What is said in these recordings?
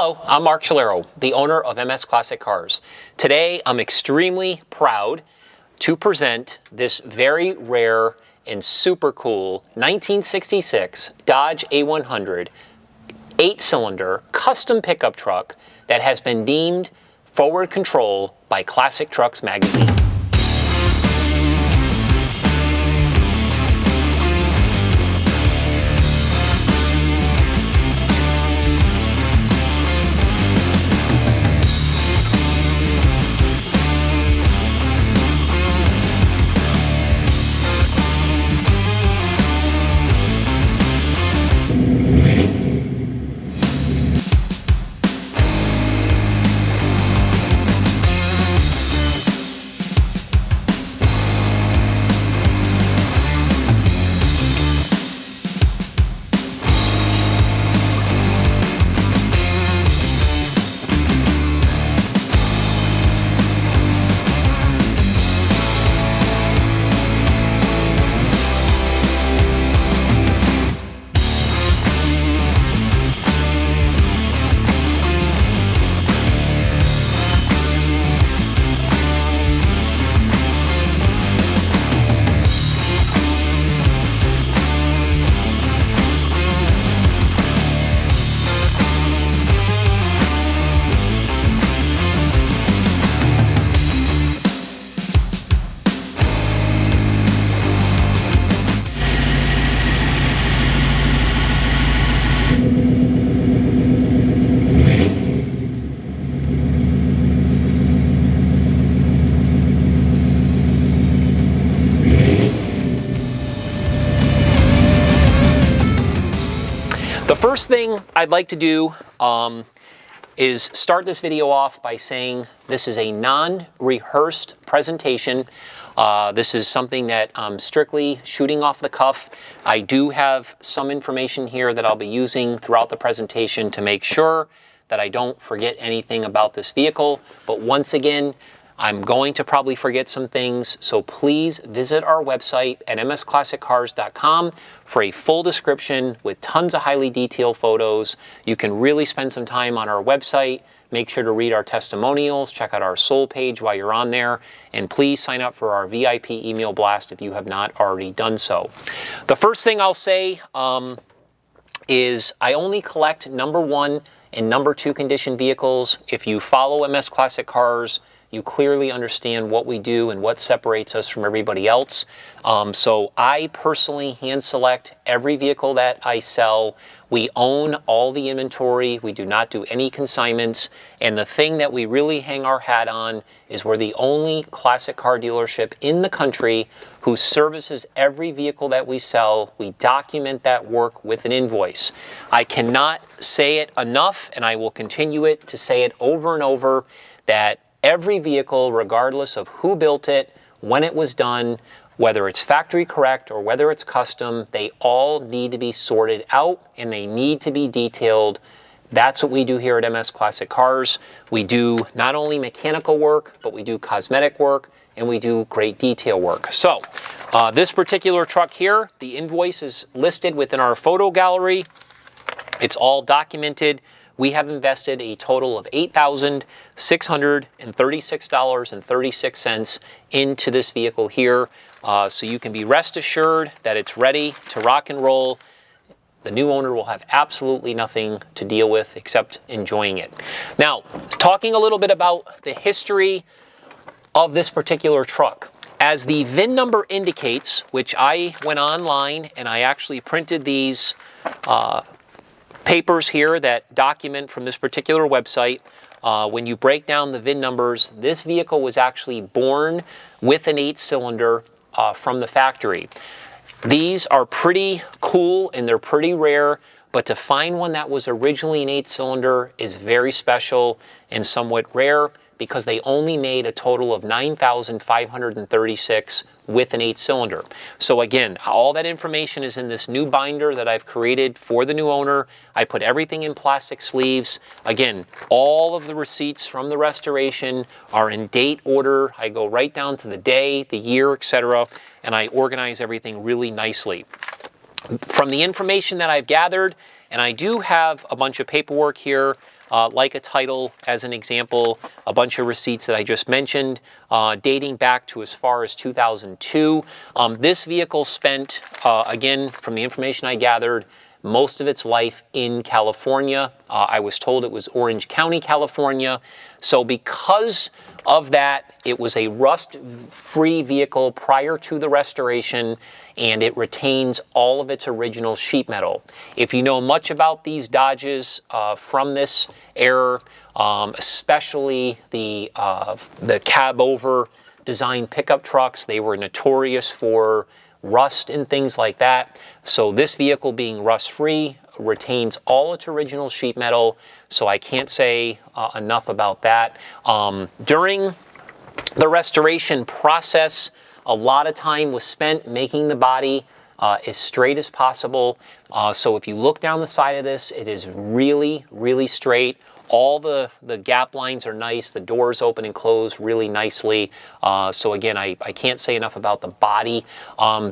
Hello, I'm Mark Chalero, the owner of MS Classic Cars. Today, I'm extremely proud to present this very rare and super cool 1966 Dodge A100 8-cylinder custom pickup truck that has been deemed forward control by Classic Trucks magazine. The first thing I'd like to do is start this video off by saying this is a non-rehearsed presentation. This is something that I'm strictly shooting off the cuff. I do have some information here that I'll be using throughout the presentation to make sure that I don't forget anything about this vehicle. But once again, I'm going to probably forget some things, so please visit our website at msclassiccars.com for a full description with tons of highly detailed photos. You can really spend some time on our website. Make sure to read our testimonials, check out our soul page while you're on there, and please sign up for our VIP email blast if you have not already done so. The first thing I'll say is I only collect #1 and #2 condition vehicles. If you follow MS Classic Cars, you clearly understand what we do and what separates us from everybody else. So I personally hand select every vehicle that I sell. We own all the inventory. We do not do any consignments. And the thing that we really hang our hat on is we're the only classic car dealership in the country who services every vehicle that we sell. We document that work with an invoice. I cannot say it enough, and I will continue to say it over and over, that every vehicle, regardless of who built it, when it was done, whether it's factory correct or whether it's custom, they all need to be sorted out and they need to be detailed. That's what we do here at MS Classic Cars. We do not only mechanical work, but we do cosmetic work and we do great detail work. So this particular truck here, the invoice is listed within our photo gallery. It's all documented. We have invested a total of $8,636.36 into this vehicle here. So you can be rest assured that it's ready to rock and roll. The new owner will have absolutely nothing to deal with except enjoying it. Now, talking a little bit about the history of this particular truck. As the VIN number indicates, which I went online and I actually printed these papers here that document from this particular website. When you break down the VIN numbers, this vehicle was actually born with an 8-cylinder from the factory. These are pretty cool and they're pretty rare, but to find one that was originally an 8-cylinder is very special and somewhat rare because they only made a total of 9,536 with an 8-cylinder. So again, all that information is in this new binder that I've created for the new owner. I put everything in plastic sleeves. Again, all of the receipts from the restoration are in date order. I go right down to the day, the year, etc., and I organize everything really nicely. From the information that I've gathered, and I do have a bunch of paperwork here like a title as an example, a bunch of receipts that I just mentioned, dating back to as far as 2002. This vehicle spent, again, from the information I gathered, most of its life in California. I was told it was Orange County, California. So because of that, it was a rust-free vehicle prior to the restoration, and it retains all of its original sheet metal. If you know much about these Dodges from this era, especially the cab-over design pickup trucks, they were notorious for rust and things like that. So this vehicle, being rust-free, retains all its original sheet metal, so I can't say enough about that. During the restoration process, a lot of time was spent making the body as straight as possible. So if you look down the side of this, it is really, really straight. All the gap lines are nice. The doors open and close really nicely. So again, I can't say enough about the body.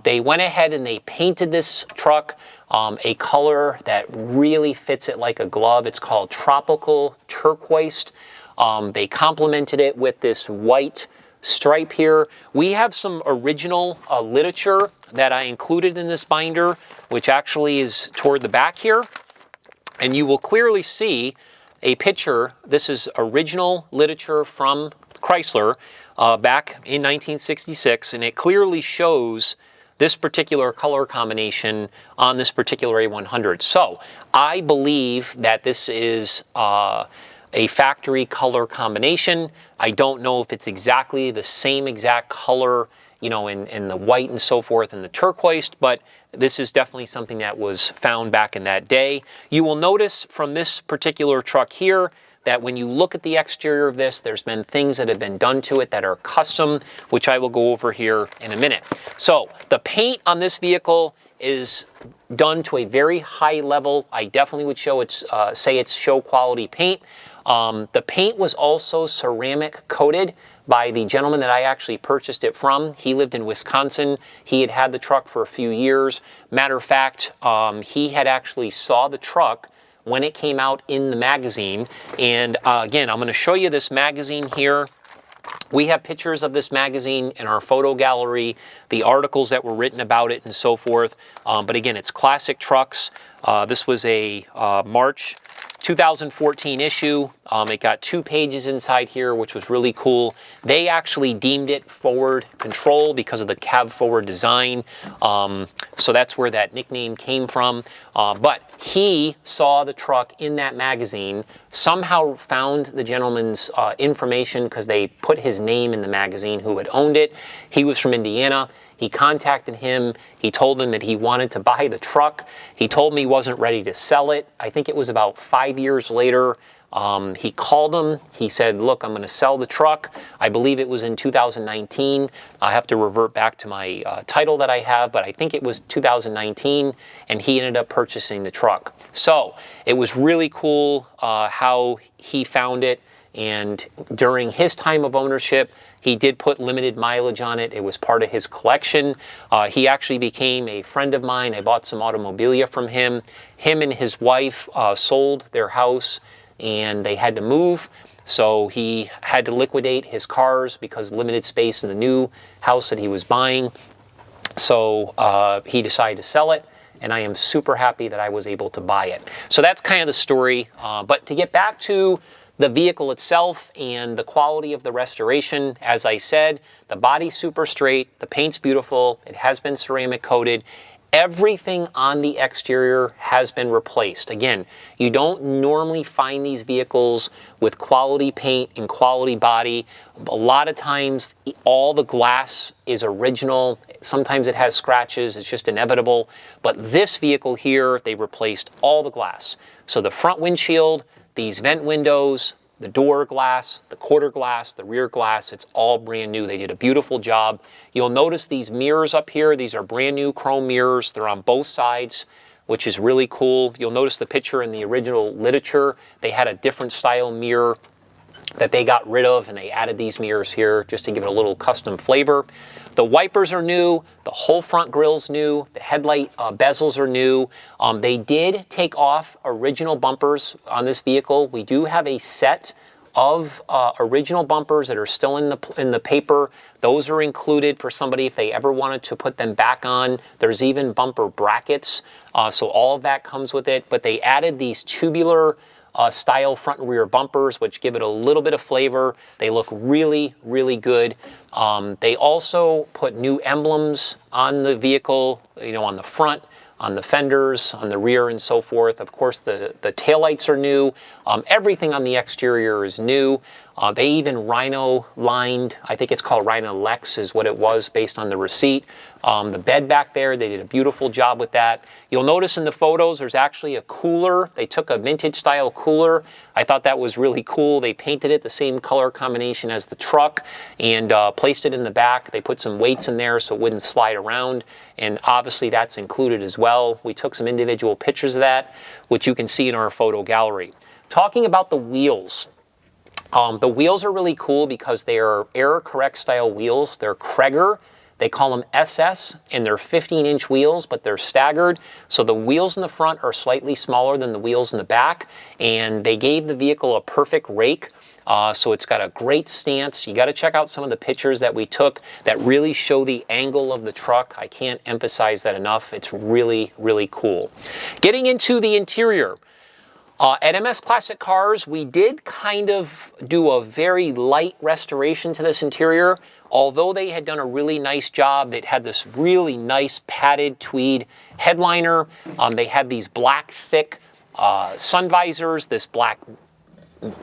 They went ahead and they painted this truck a color that really fits it like a glove. It's called Tropical Turquoise. They complemented it with this white stripe here. We have some original literature that I included in this binder, which actually is toward the back here. And you will clearly see a picture. This is original literature from Chrysler back in 1966, and it clearly shows this particular color combination on this particular A100. So I believe that this is a factory color combination. I don't know if it's exactly the same exact color, you know, in the white and so forth and the turquoise, but this is definitely something that was found back in that day. You will notice from this particular truck here that when you look at the exterior of this, there's been things that have been done to it that are custom, which I will go over here in a minute. So the paint on this vehicle is done to a very high level. I definitely would say it's show quality paint. The paint was also ceramic coated by the gentleman that I actually purchased it from. He lived in Wisconsin. He had had the truck for a few years. Matter of fact, he had actually saw the truck when it came out in the magazine. And again, I'm going to show you this magazine here. We have pictures of this magazine in our photo gallery, the articles that were written about it and so forth. But again, it's Classic Trucks. This was a March 2014 issue. It got 2 pages inside here, which was really cool. They actually deemed it forward control because of the cab forward design. So that's where that nickname came from. But he saw the truck in that magazine, somehow found the gentleman's information because they put his name in the magazine who had owned it. He was from Indiana. He contacted him. He told him that he wanted to buy the truck. He told me he wasn't ready to sell it. I think it was about 5 years later. He called him. He said, look, I'm going to sell the truck. I believe it was in 2019. I have to revert back to my title that I have, but I think it was 2019, and he ended up purchasing the truck. So it was really cool how he found it, and during his time of ownership, he did put limited mileage on it. It was part of his collection. He actually became a friend of mine. I bought some automobilia from him. Him and his wife sold their house and they had to move. So he had to liquidate his cars because limited space in the new house that he was buying. So he decided to sell it, and I am super happy that I was able to buy it. So that's kind of the story. But to get back to the vehicle itself and the quality of the restoration, as I said, the body's super straight, the paint's beautiful, it has been ceramic coated. Everything on the exterior has been replaced. Again, you don't normally find these vehicles with quality paint and quality body. A lot of times, all the glass is original. Sometimes it has scratches, it's just inevitable. But this vehicle here, they replaced all the glass. So the front windshield, these vent windows, the door glass, the quarter glass, the rear glass, it's all brand new. They did a beautiful job. You'll notice these mirrors up here. These are brand new chrome mirrors. They're on both sides, which is really cool. You'll notice the picture in the original literature. They had a different style mirror that they got rid of, and they added these mirrors here just to give it a little custom flavor. The wipers are new, the whole front grill's new, the headlight bezels are new. They did take off original bumpers on this vehicle. We do have a set of original bumpers that are still in the paper. Those are included for somebody if they ever wanted to put them back on. There's even bumper brackets, so all of that comes with it. But they added these tubular style front and rear bumpers, which give it a little bit of flavor. They look really, really good. They also put new emblems on the vehicle, you know, on the front, on the fenders, on the rear, and so forth. Of course, the taillights are new. Everything on the exterior is new. They even Rhino lined, I think it's called Rhino Lex is what it was based on the receipt. The bed back there, they did a beautiful job with that. You'll notice in the photos, there's actually a cooler. They took a vintage style cooler. I thought that was really cool. They painted it the same color combination as the truck and placed it in the back. They put some weights in there so it wouldn't slide around. And obviously that's included as well. We took some individual pictures of that, which you can see in our photo gallery. Talking about the wheels. The wheels are really cool because they are error correct style wheels. They're Cragar. They call them SS, and they're 15-inch wheels, but they're staggered. So the wheels in the front are slightly smaller than the wheels in the back, and they gave the vehicle a perfect rake. So it's got a great stance. You got to check out some of the pictures that we took that really show the angle of the truck. I can't emphasize that enough. It's really, really cool. Getting into the interior. At MS Classic Cars, we did kind of do a very light restoration to this interior. Although they had done a really nice job, it had this really nice padded tweed headliner. They had these black thick sun visors, this black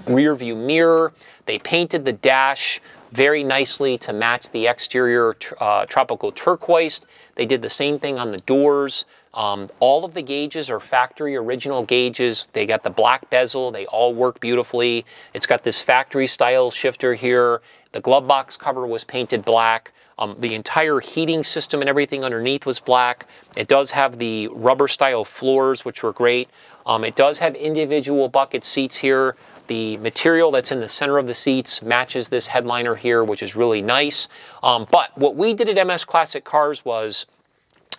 rear view mirror. They painted the dash very nicely to match the exterior Tropical Turquoise. They did the same thing on the doors. All of the gauges are factory original gauges. They got the black bezel. They all work beautifully. It's got this factory style shifter here. The glove box cover was painted black. The entire heating system and everything underneath was black. It does have the rubber style floors, which were great. It does have individual bucket seats here. The material that's in the center of the seats matches this headliner here, which is really nice. But what we did at MS Classic Cars was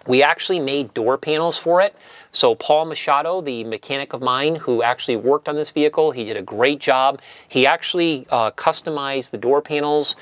we actually made door panels for it. So Paul Machado, the mechanic of mine who actually worked on this vehicle, he did a great job. He actually customized the door panels,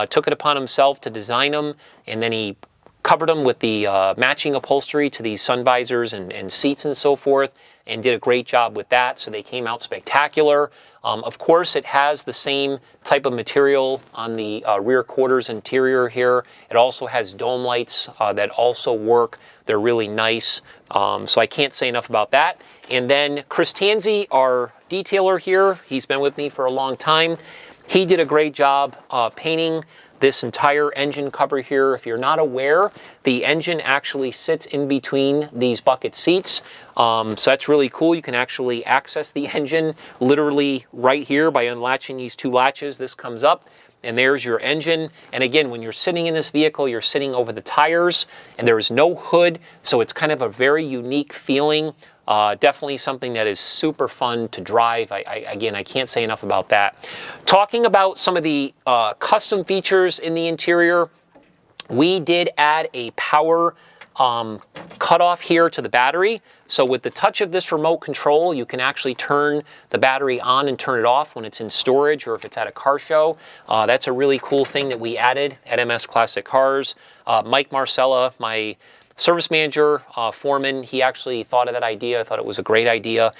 took it upon himself to design them, and then he covered them with the matching upholstery to these sun visors and seats and so forth, and did a great job with that. So they came out spectacular. Of course, it has the same type of material on the rear quarters interior here. It also has dome lights that also work. They're really nice. So I can't say enough about that. And then Chris Tanzi, our detailer here, he's been with me for a long time. He did a great job painting this entire engine cover here. If you're not aware, the engine actually sits in between these bucket seats. So that's really cool. You can actually access the engine literally right here by unlatching these two latches. This comes up and there's your engine. And again, when you're sitting in this vehicle, you're sitting over the tires and there is no hood. So it's kind of a very unique feeling. Definitely something that is super fun to drive. Again, I can't say enough about that. Talking about some of the custom features in the interior, we did add a power cutoff here to the battery. So with the touch of this remote control, you can actually turn the battery on and turn it off when it's in storage or if it's at a car show. That's a really cool thing that we added at MS Classic Cars. Mike Marcella, my service manager, foreman, he actually thought of that idea. I thought it was a great idea.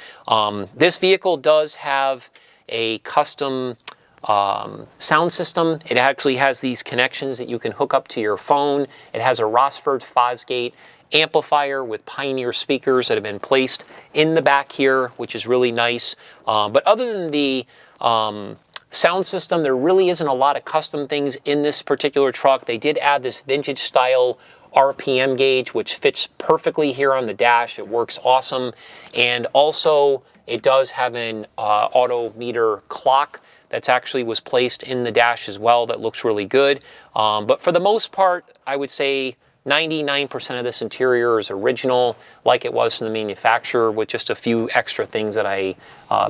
This vehicle does have a custom sound system. It actually has these connections that you can hook up to your phone. It has a Rossford Fosgate amplifier with Pioneer speakers that have been placed in the back here, which is really nice. But other than the sound system, there really isn't a lot of custom things in this particular truck. They did add this vintage style RPM gauge, which fits perfectly here on the dash. It works awesome. And also it does have an odometer clock that's actually was placed in the dash as well. That looks really good. But for the most part, I would say 99% of this interior is original, like it was from the manufacturer, with just a few extra things that I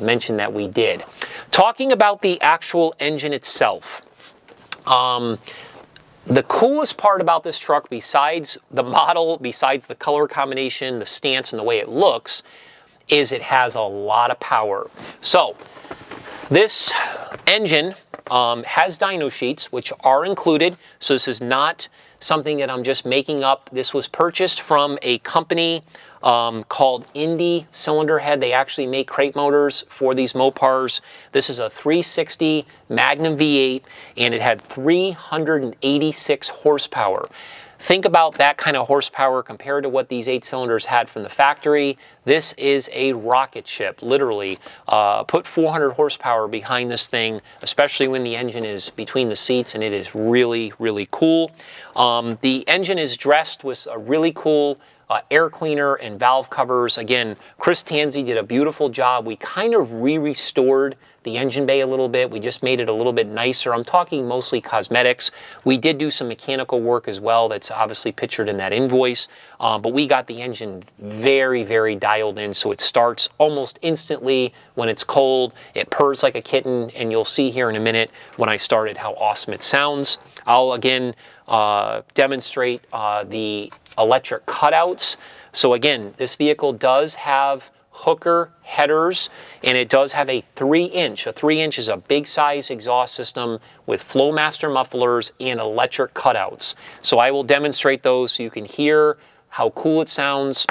mentioned that we did. Talking about the actual engine itself, The coolest part about this truck, besides the model, besides the color combination, the stance, and the way it looks, is it has a lot of power. So this engine has dyno sheets, which are included. So this is not something that I'm just making up. This was purchased from a company called Indy cylinder head. They actually make crate motors for these Mopars. This is a 360 Magnum V8, and it had 386 horsepower. Think about that kind of horsepower compared to what these 8 cylinders had from the factory. This is a rocket ship, literally. Put 400 horsepower behind this thing, especially when the engine is between the seats, and it is really, really cool. The engine is dressed with a really cool air cleaner and valve covers. Again, Chris Tanzi did a beautiful job. We kind of re-restored the engine bay a little bit. We just made it a little bit nicer. I'm talking mostly cosmetics. We did do some mechanical work as well that's obviously pictured in that invoice, but we got the engine very, very dialed in, so it starts almost instantly when it's cold. It purrs like a kitten, and you'll see here in a minute when I start it how awesome it sounds. I'll again demonstrate the electric cutouts. So again, this vehicle does have hooker headers, and it does have a 3-inch. A 3-inch is a big size exhaust system with Flowmaster mufflers and electric cutouts. So I will demonstrate those so you can hear how cool it sounds.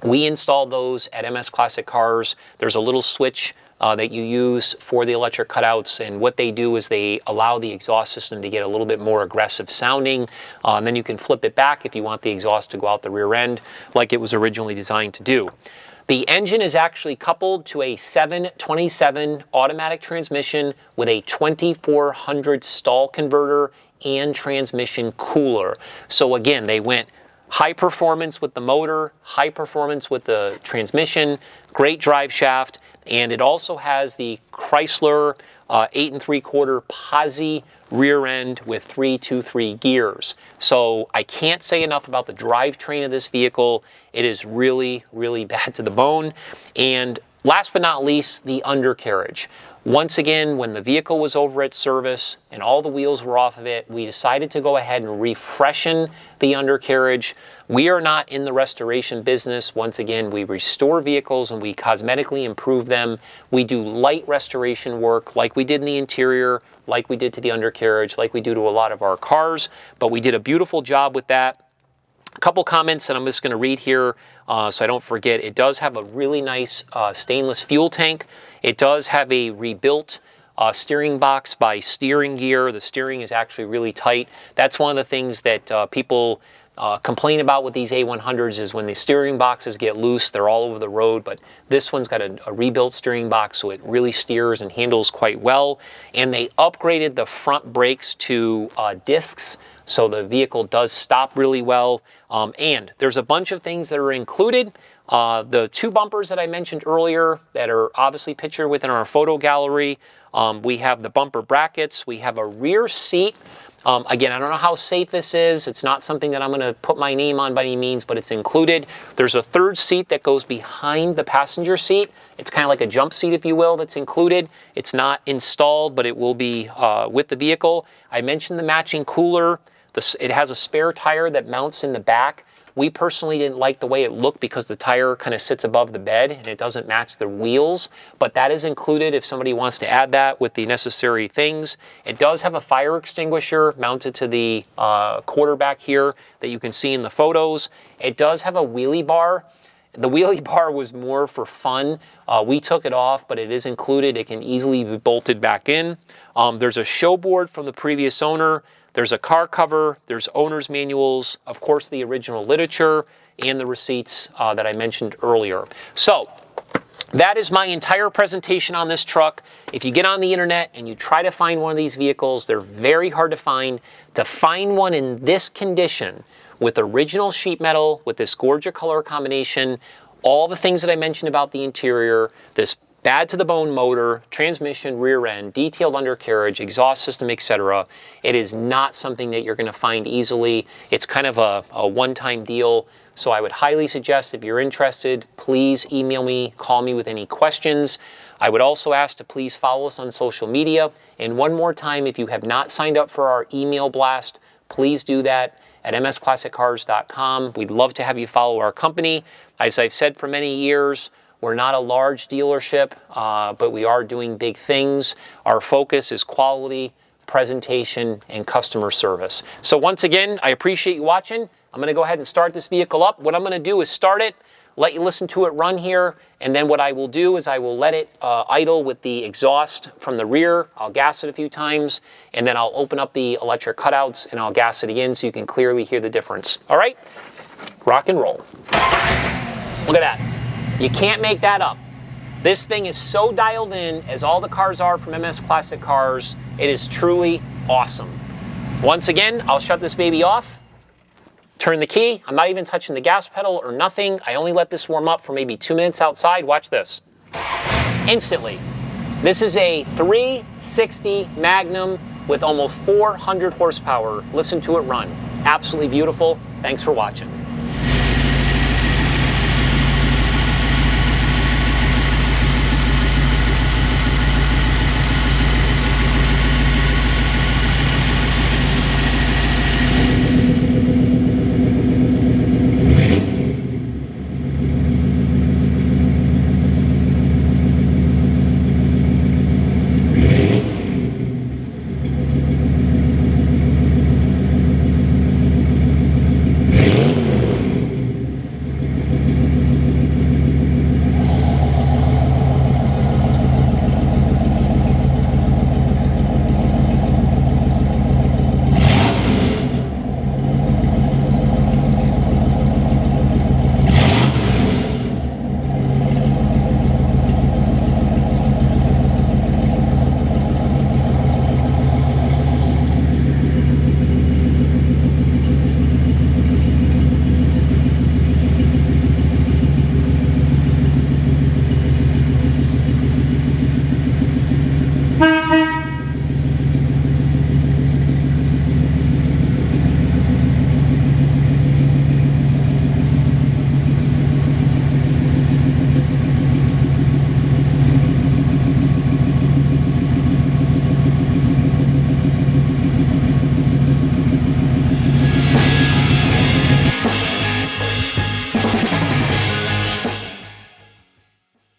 We installed those at MS Classic Cars. There's a little switch that you use for the electric cutouts, and what they do is they allow the exhaust system to get a little bit more aggressive sounding, and then you can flip it back if you want the exhaust to go out the rear end like it was originally designed to do. The engine is actually coupled to a 727 automatic transmission with a 2400 stall converter and transmission cooler. So again, they went high performance with the motor, high performance with the transmission, great drive shaft, and it also has the Chrysler 8 3/4 POSI rear end with 323 gears. So I can't say enough about the drivetrain of this vehicle. It is really, really bad to the bone. And last but not least, the undercarriage. Once again, when the vehicle was over at service and all the wheels were off of it, we decided to go ahead and refreshen the undercarriage. We are not in the restoration business. Once again, we restore vehicles and we cosmetically improve them. We do light restoration work like we did in the interior, like we did to the undercarriage, like we do to a lot of our cars, but we did a beautiful job with that. A couple comments that I'm just going to read here so I don't forget. It does have a really nice stainless fuel tank. It does have a rebuilt steering box by Steering Gear. The steering is actually really tight. That's one of the things that people complain about with these A100s is when the steering boxes get loose, they're all over the road, but this one's got a rebuilt steering box, so it really steers and handles quite well. And they upgraded the front brakes to discs, so the vehicle does stop really well. And there's a bunch of things that are included. The 2 bumpers that I mentioned earlier that are obviously pictured within our photo gallery. We have the bumper brackets. We have a rear seat. Again, I don't know how safe this is. It's not something that I'm going to put my name on by any means, but it's included. There's a 3rd seat that goes behind the passenger seat. It's kind of like a jump seat, if you will, that's included. It's not installed, but it will be with the vehicle. I mentioned the matching cooler. It has a spare tire that mounts in the back. We personally didn't like the way it looked because the tire kind of sits above the bed and it doesn't match the wheels, but that is included if somebody wants to add that with the necessary things. It does have a fire extinguisher mounted to the quarterback here that you can see in the photos. It does have a wheelie bar. The wheelie bar was more for fun. We took it off, but it is included. It can easily be bolted back in. There's a show board from the previous owner. There's a car cover, there's owner's manuals, of course the original literature, and the receipts that I mentioned earlier. So that is my entire presentation on this truck. If you get on the internet and you try to find one of these vehicles, they're very hard to find. To find one in this condition with original sheet metal, with this gorgeous color combination, all the things that I mentioned about the interior, this bad to the bone motor, transmission, rear end, detailed undercarriage, exhaust system, etc. It is not something that you're going to find easily. It's kind of a one-time deal. So I would highly suggest if you're interested, please email me, call me with any questions. I would also ask to please follow us on social media. And one more time, if you have not signed up for our email blast, please do that at msclassiccars.com. We'd love to have you follow our company. As I've said for many years, we're not a large dealership, but we are doing big things. Our focus is quality, presentation, and customer service. So once again, I appreciate you watching. I'm going to go ahead and start this vehicle up. What I'm going to do is start it, let you listen to it run here, and then what I will do is I will let it idle with the exhaust from the rear. I'll gas it a few times, and then I'll open up the electric cutouts and I'll gas it again so you can clearly hear the difference. All right? Rock and roll. Look at that. You can't make that up. This thing is so dialed in, as all the cars are from MS Classic Cars. It is truly awesome. Once again, I'll shut this baby off, turn the key. I'm not even touching the gas pedal or nothing. I only let this warm up for maybe 2 minutes outside. Watch this. Instantly. This is a 360 Magnum with almost 400 horsepower. Listen to it run. Absolutely beautiful. Thanks for watching.